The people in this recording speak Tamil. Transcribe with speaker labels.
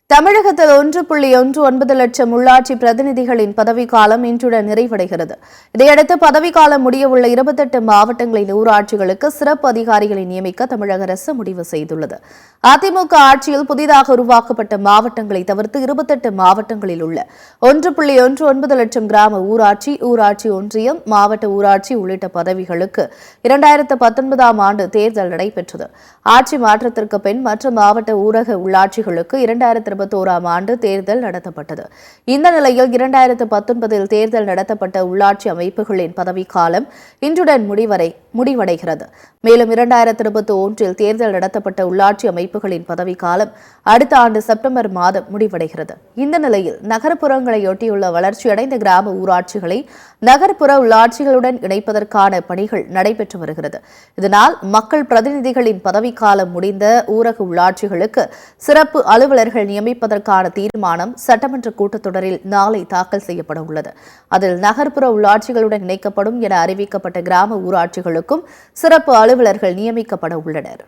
Speaker 1: தமிழகத்தில் 1.19 லட்சம் உள்ளாட்சி பிரதிநிதிகளின் பதவிக்காலம் இன்றுடன் நிறைவடைகிறது. இதையடுத்து பதவிக்காலம் முடியவுள்ள 28 மாவட்டங்களின் ஊராட்சிகளுக்கு சிறப்பு அதிகாரிகளை நியமிக்க தமிழக அரசு முடிவு செய்துள்ளது. அதிமுக ஆட்சியில் புதிதாக உருவாக்கப்பட்ட மாவட்டங்களை தவிர்த்து 28 மாவட்டங்களில் உள்ள 1.19 லட்சம் கிராம ஊராட்சி, ஊராட்சி ஒன்றியம், மாவட்ட ஊராட்சி உள்ளிட்ட பதவிகளுக்கு 2019ஆம் ஆண்டு தேர்தல் நடைபெற்றது. ஆட்சி மாற்றத்திற்கு பின் மற்ற மாவட்ட ஊரக உள்ளாட்சிகளுக்கு 2021ஆம் ஆண்டு தேர்தல் நடத்தப்பட்டது. இந்த நிலையில் 2019இல் தேர்தல் நடத்தப்பட்ட உள்ளாட்சி அமைப்புகளின் பதவிக்காலம் இன்றுடன் முடிவடைகிறது. மேலும் 2021இல் தேர்தல் நடத்தப்பட்ட உள்ளாட்சி அமைப்புகளின் பதவிக்காலம் அடுத்த ஆண்டு செப்டம்பர் மாதம் முடிவடைகிறது. இந்த நிலையில் நகர்ப்புறங்களையொட்டியுள்ள வளர்ச்சியடைந்த கிராம ஊராட்சிகளை நகர்ப்புற உள்ளாட்சிகளுடன் இணைப்பதற்கான பணிகள் நடைபெற்று வருகிறது. இதனால் மக்கள் பிரதிநிதிகளின் பதவிக்காலம் முடிந்த ஊரக உள்ளாட்சிகளுக்கு சிறப்பு அலுவலர்கள் நியமிப்பதற்கான தீர்மானம் சட்டமன்ற கூட்டத்தொடரில் நாளை தாக்கல் செய்யப்பட உள்ளது. அதில் நகர்ப்புற உள்ளாட்சிகளுடன் இணைக்கப்படும் என அறிவிக்கப்பட்ட கிராம ஊராட்சிகளுக்கும் சிறப்பு அலுவலர்கள் நியமிக்கப்பட உள்ளனர்.